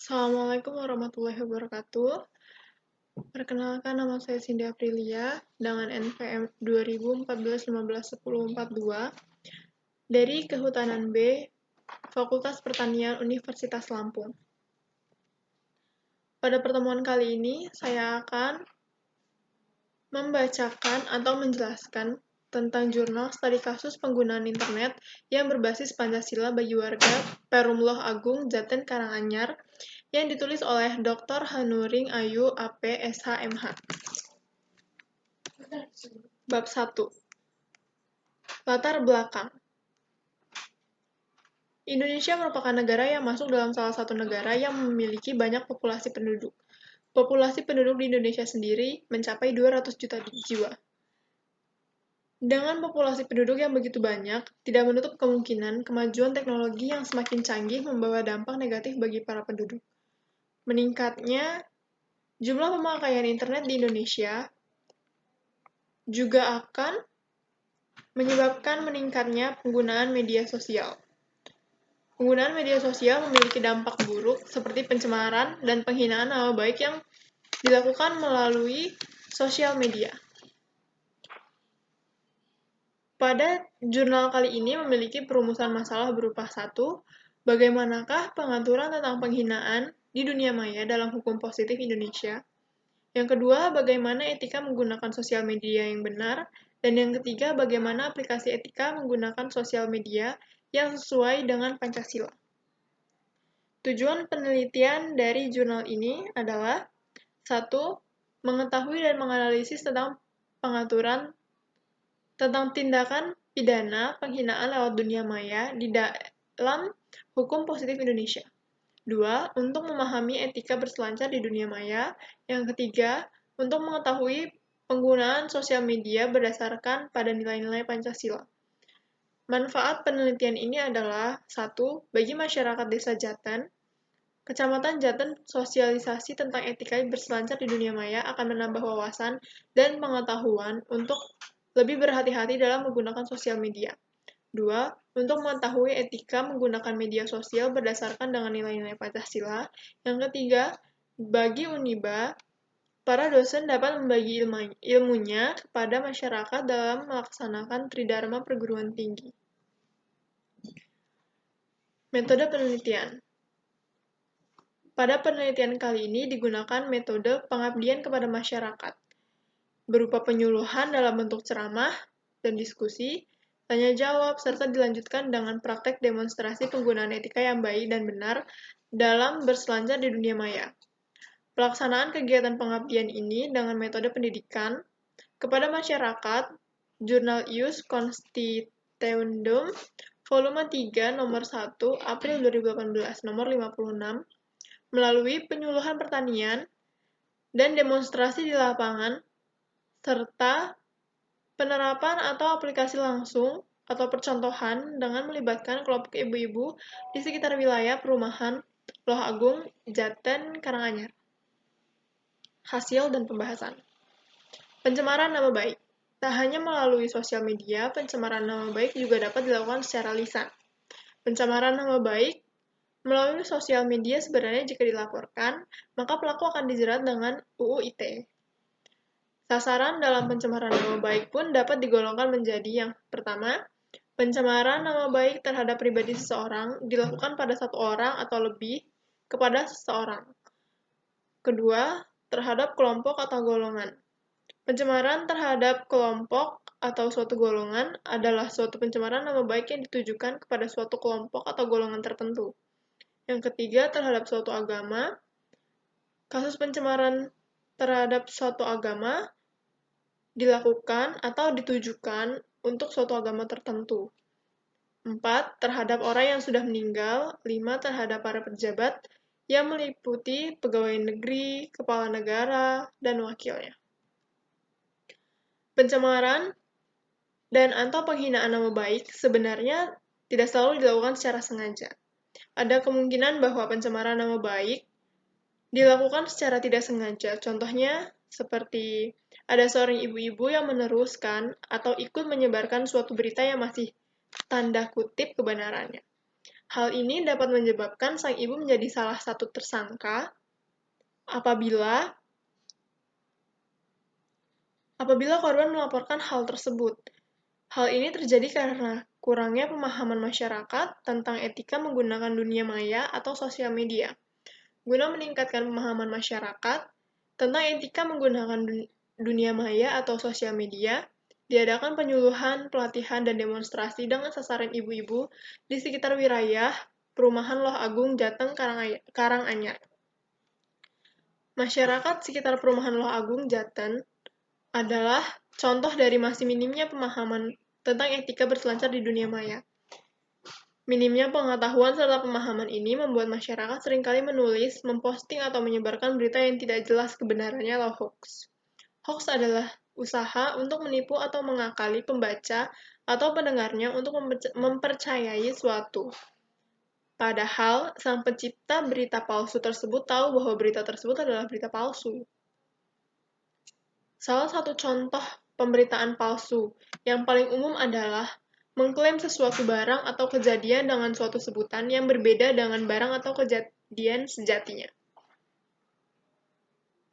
Assalamualaikum warahmatullahi wabarakatuh. Perkenalkan, nama saya Cindy Aprilia dengan NPM 2014-15-1042 dari Kehutanan B, Fakultas Pertanian Universitas Lampung. Pada pertemuan kali ini, saya akan membacakan atau menjelaskan tentang jurnal studi kasus penggunaan internet yang berbasis Pancasila bagi warga Perum Loh Agung, Jaten, Karanganyar, yang ditulis oleh Dr. Hanuring Ayu, AP, SH, MH. Bab 1. Latar belakang. Indonesia merupakan negara yang masuk dalam salah satu negara yang memiliki banyak populasi penduduk. Populasi penduduk di Indonesia sendiri mencapai 200 juta jiwa. Dengan populasi penduduk yang begitu banyak, tidak menutup kemungkinan kemajuan teknologi yang semakin canggih membawa dampak negatif bagi para penduduk. Meningkatnya jumlah pemakaian internet di Indonesia juga akan menyebabkan meningkatnya penggunaan media sosial. Penggunaan media sosial memiliki dampak buruk seperti pencemaran dan penghinaan nama baik yang dilakukan melalui sosial media. Pada jurnal kali ini memiliki perumusan masalah berupa 1. Bagaimanakah pengaturan tentang penghinaan di dunia maya dalam hukum positif Indonesia? Yang kedua, bagaimana etika menggunakan sosial media yang benar? Dan yang ketiga, bagaimana aplikasi etika menggunakan sosial media yang sesuai dengan Pancasila? Tujuan penelitian dari jurnal ini adalah 1. Mengetahui dan menganalisis tentang pengaturan tentang tindakan pidana penghinaan lewat dunia maya di dalam hukum positif Indonesia. 2. Untuk memahami etika berselancar di dunia maya. Yang ketiga, untuk mengetahui penggunaan sosial media berdasarkan pada nilai-nilai Pancasila. Manfaat penelitian ini adalah 1. Bagi masyarakat Desa Jaten, Kecamatan Jaten, sosialisasi tentang etika berselancar di dunia maya akan menambah wawasan dan pengetahuan untuk lebih berhati-hati dalam menggunakan sosial media. 2. Untuk mengetahui etika menggunakan media sosial berdasarkan dengan nilai-nilai Pancasila. Yang ketiga, bagi Uniba, para dosen dapat membagi ilmunya kepada masyarakat dalam melaksanakan Tridharma Perguruan Tinggi. Metode penelitian. Pada penelitian kali ini digunakan metode pengabdian kepada masyarakat, berupa penyuluhan dalam bentuk ceramah dan diskusi, tanya jawab, serta dilanjutkan dengan praktek demonstrasi penggunaan etika yang baik dan benar dalam berselancar di dunia maya. Pelaksanaan kegiatan pengabdian ini dengan metode pendidikan kepada masyarakat, Jurnal Ius Constituendum, volume 3, nomor 1, April 2018, nomor 56, melalui penyuluhan pertanian dan demonstrasi di lapangan, serta penerapan atau aplikasi langsung atau percontohan dengan melibatkan kelompok ibu-ibu di sekitar wilayah perumahan Loh Agung, Jaten, Karanganyar. Hasil dan pembahasan. Pencemaran nama baik. Tak hanya melalui sosial media, pencemaran nama baik juga dapat dilakukan secara lisan. Pencemaran nama baik melalui sosial media sebenarnya jika dilaporkan, maka pelaku akan dijerat dengan UU ITE. Sasaran dalam pencemaran nama baik pun dapat digolongkan menjadi yang pertama, pencemaran nama baik terhadap pribadi seseorang dilakukan pada satu orang atau lebih kepada seseorang. Kedua, terhadap kelompok atau golongan. Pencemaran terhadap kelompok atau suatu golongan adalah suatu pencemaran nama baik yang ditujukan kepada suatu kelompok atau golongan tertentu. Yang ketiga, terhadap suatu agama. Kasus pencemaran terhadap suatu agama dilakukan atau ditujukan untuk suatu agama tertentu. 4. Terhadap orang yang sudah meninggal. 5. Terhadap para pejabat yang meliputi pegawai negeri, kepala negara, dan wakilnya. Pencemaran dan atau penghinaan nama baik sebenarnya tidak selalu dilakukan secara sengaja. Ada kemungkinan bahwa pencemaran nama baik dilakukan secara tidak sengaja. Contohnya seperti ada seorang ibu-ibu yang meneruskan atau ikut menyebarkan suatu berita yang masih tanda kutip kebenarannya. Hal ini dapat menyebabkan sang ibu menjadi salah satu tersangka apabila korban melaporkan hal tersebut. Hal ini terjadi karena kurangnya pemahaman masyarakat tentang etika menggunakan dunia maya atau sosial media. Guna meningkatkan pemahaman masyarakat tentang etika menggunakan dunia maya atau sosial media, diadakan penyuluhan, pelatihan, dan demonstrasi dengan sasaran ibu-ibu di sekitar wilayah Perumahan Loh Agung, Jateng, Karanganyar. Masyarakat sekitar Perumahan Loh Agung, Jateng adalah contoh dari masih minimnya pemahaman tentang etika berselancar di dunia maya. Minimnya pengetahuan serta pemahaman ini membuat masyarakat seringkali menulis, memposting, atau menyebarkan berita yang tidak jelas kebenarannya atau hoax. Hoax adalah usaha untuk menipu atau mengakali pembaca atau pendengarnya untuk mempercayai suatu. Padahal, sang pencipta berita palsu tersebut tahu bahwa berita tersebut adalah berita palsu. Salah satu contoh pemberitaan palsu yang paling umum adalah mengklaim sesuatu barang atau kejadian dengan suatu sebutan yang berbeda dengan barang atau kejadian sejatinya.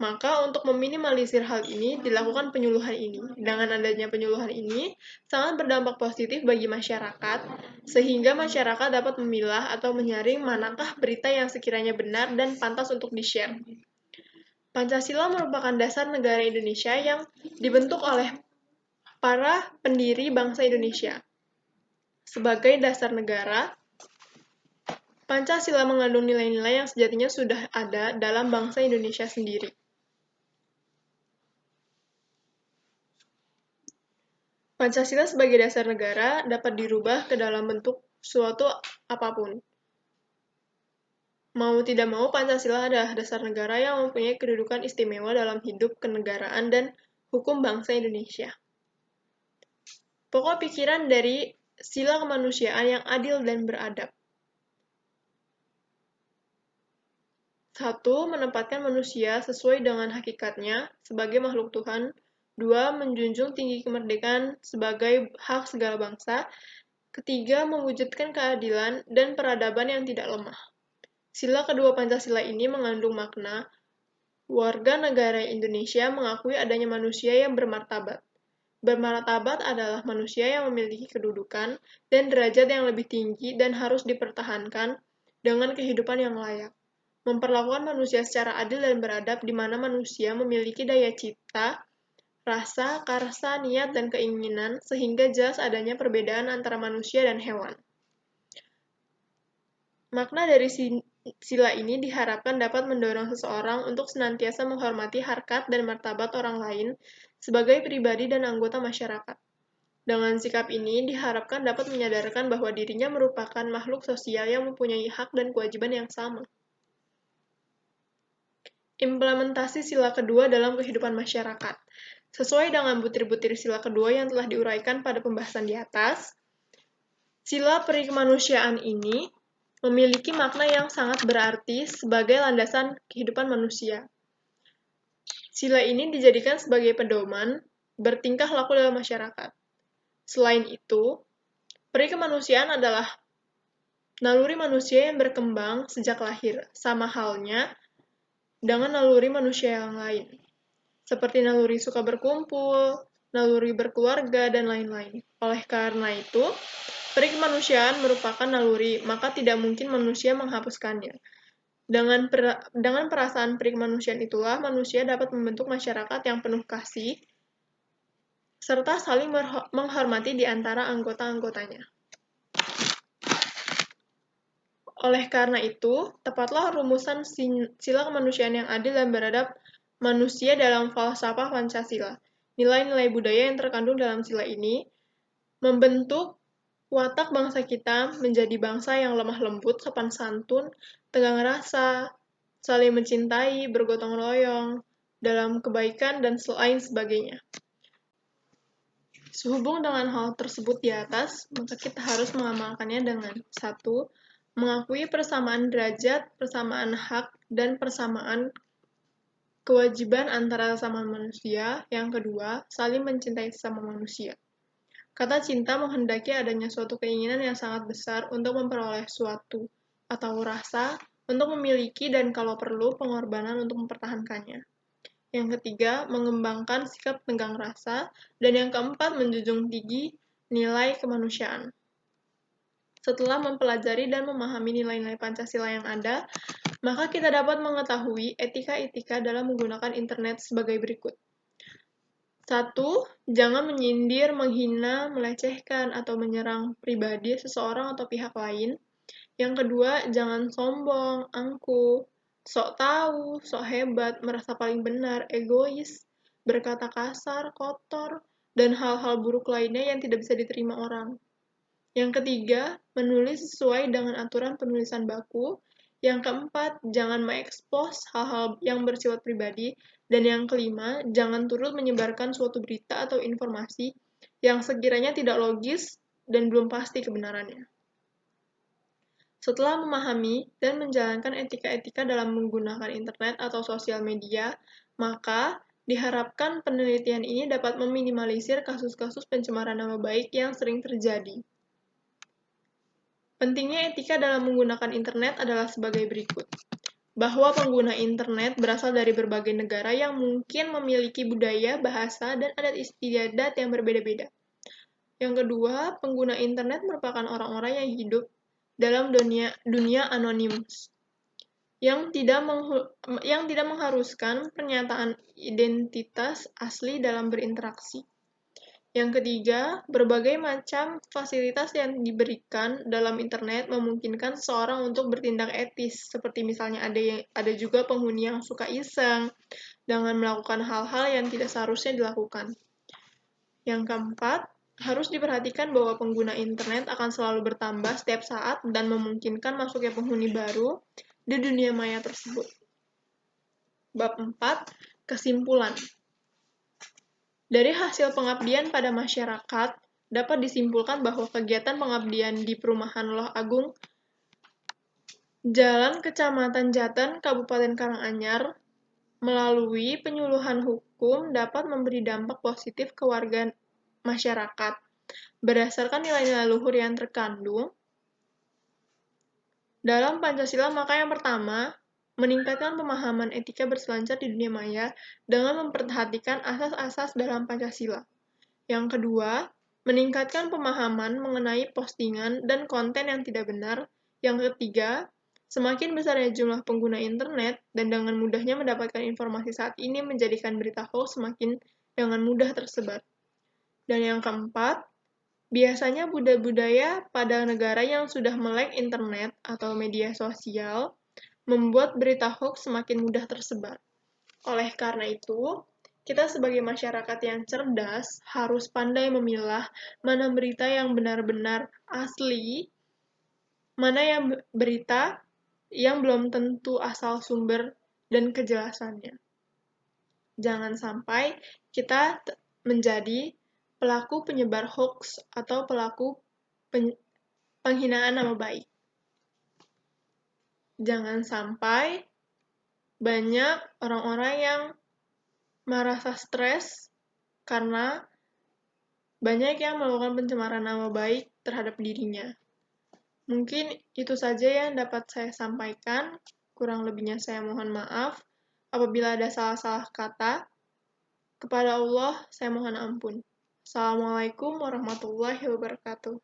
Maka untuk meminimalisir hal ini, dilakukan penyuluhan ini. Dengan adanya penyuluhan ini, sangat berdampak positif bagi masyarakat, sehingga masyarakat dapat memilah atau menyaring manakah berita yang sekiranya benar dan pantas untuk di-share. Pancasila merupakan dasar negara Indonesia yang dibentuk oleh para pendiri bangsa Indonesia. Sebagai dasar negara, Pancasila mengandung nilai-nilai yang sejatinya sudah ada dalam bangsa Indonesia sendiri. Pancasila sebagai dasar negara dapat dirubah ke dalam bentuk suatu apapun. Mau tidak mau, Pancasila adalah dasar negara yang mempunyai kedudukan istimewa dalam hidup kenegaraan dan hukum bangsa Indonesia. Pokok pikiran dari sila kemanusiaan yang adil dan beradab. 1. Menempatkan manusia sesuai dengan hakikatnya sebagai makhluk Tuhan. 2. Menjunjung tinggi kemerdekaan sebagai hak segala bangsa. 3. Mewujudkan keadilan dan peradaban yang tidak lemah. Sila kedua Pancasila ini mengandung makna warga negara Indonesia mengakui adanya manusia yang bermartabat. Bermartabat adalah manusia yang memiliki kedudukan dan derajat yang lebih tinggi dan harus dipertahankan dengan kehidupan yang layak. Memperlakukan manusia secara adil dan beradab di mana manusia memiliki daya cipta, rasa, karsa, niat, dan keinginan sehingga jelas adanya perbedaan antara manusia dan hewan. Makna dari sila ini diharapkan dapat mendorong seseorang untuk senantiasa menghormati harkat dan martabat orang lain sebagai pribadi dan anggota masyarakat. Dengan sikap ini diharapkan dapat menyadarkan bahwa dirinya merupakan makhluk sosial yang mempunyai hak dan kewajiban yang sama. Implementasi sila kedua dalam kehidupan masyarakat. Sesuai dengan butir-butir sila kedua yang telah diuraikan pada pembahasan di atas, sila peri kemanusiaan ini memiliki makna yang sangat berarti sebagai landasan kehidupan manusia. Sila ini dijadikan sebagai pedoman bertingkah laku dalam masyarakat. Selain itu, peri kemanusiaan adalah naluri manusia yang berkembang sejak lahir, sama halnya dengan naluri manusia yang lain, seperti naluri suka berkumpul, naluri berkeluarga, dan lain-lain. Oleh karena itu, peri kemanusiaan merupakan naluri, maka tidak mungkin manusia menghapuskannya. Dengan perasaan peri kemanusiaan itulah manusia dapat membentuk masyarakat yang penuh kasih, serta saling menghormati di antara anggota-anggotanya. Oleh karena itu, tepatlah rumusan sila kemanusiaan yang adil dan beradab manusia dalam falsafah Pancasila. Nilai-nilai budaya yang terkandung dalam sila ini membentuk watak bangsa kita menjadi bangsa yang lemah lembut, sopan santun, tegang rasa, saling mencintai, bergotong royong, dalam kebaikan, dan lain sebagainya. Sehubung dengan hal tersebut di atas, maka kita harus mengamalkannya dengan 1. Mengakui persamaan derajat, persamaan hak, dan persamaan kewajiban antara sesama manusia. Yang kedua, saling mencintai sesama manusia. Kata cinta menghendaki adanya suatu keinginan yang sangat besar untuk memperoleh suatu atau rasa, untuk memiliki dan kalau perlu pengorbanan untuk mempertahankannya. Yang ketiga, mengembangkan sikap tenggang rasa. Dan yang keempat, menjunjung tinggi nilai kemanusiaan. Setelah mempelajari dan memahami nilai-nilai Pancasila yang ada, maka kita dapat mengetahui etika-etika dalam menggunakan internet sebagai berikut. 1. Jangan menyindir, menghina, melecehkan, atau menyerang pribadi seseorang atau pihak lain. Yang kedua, jangan sombong, angkuh, sok tahu, sok hebat, merasa paling benar, egois, berkata kasar, kotor, dan hal-hal buruk lainnya yang tidak bisa diterima orang. Yang ketiga, menulis sesuai dengan aturan penulisan baku. Yang keempat, jangan mengekspos hal-hal yang bersifat pribadi. Dan yang kelima, jangan turut menyebarkan suatu berita atau informasi yang sekiranya tidak logis dan belum pasti kebenarannya. Setelah memahami dan menjalankan etika-etika dalam menggunakan internet atau sosial media, maka diharapkan penelitian ini dapat meminimalisir kasus-kasus pencemaran nama baik yang sering terjadi. Pentingnya etika dalam menggunakan internet adalah sebagai berikut. Bahwa pengguna internet berasal dari berbagai negara yang mungkin memiliki budaya, bahasa, dan adat istiadat yang berbeda-beda. Yang kedua, pengguna internet merupakan orang-orang yang hidup dalam dunia anonimus, yang tidak mengharuskan pernyataan identitas asli dalam berinteraksi. Yang ketiga, berbagai macam fasilitas yang diberikan dalam internet memungkinkan seseorang untuk bertindak etis, seperti misalnya ada juga penghuni yang suka iseng dengan melakukan hal-hal yang tidak seharusnya dilakukan. Yang keempat, harus diperhatikan bahwa pengguna internet akan selalu bertambah setiap saat dan memungkinkan masuknya penghuni baru di dunia maya tersebut. Bab 4, kesimpulan. Dari hasil pengabdian pada masyarakat, dapat disimpulkan bahwa kegiatan pengabdian di Perumahan Loh Agung, Jalan Kecamatan Jaten, Kabupaten Karanganyar, melalui penyuluhan hukum dapat memberi dampak positif ke warga masyarakat, berdasarkan nilai-nilai luhur yang terkandung dalam Pancasila. Maka yang pertama, meningkatkan pemahaman etika berselancar di dunia maya dengan memperhatikan asas-asas dalam Pancasila. Yang kedua, meningkatkan pemahaman mengenai postingan dan konten yang tidak benar. Yang ketiga, semakin besarnya jumlah pengguna internet dan dengan mudahnya mendapatkan informasi saat ini menjadikan berita hoax semakin dengan mudah tersebar. Dan yang keempat, biasanya budaya-budaya pada negara yang sudah melek internet atau media sosial membuat berita hoax semakin mudah tersebar. Oleh karena itu, kita sebagai masyarakat yang cerdas harus pandai memilah mana berita yang benar-benar asli, mana yang berita yang belum tentu asal sumber dan kejelasannya. Jangan sampai kita menjadi pelaku penyebar hoax atau pelaku penghinaan nama baik. Jangan sampai banyak orang-orang yang merasa stres karena banyak yang melakukan pencemaran nama baik terhadap dirinya. Mungkin itu saja yang dapat saya sampaikan. Kurang lebihnya saya mohon maaf. Apabila ada salah-salah kata, kepada Allah saya mohon ampun. Assalamualaikum warahmatullahi wabarakatuh.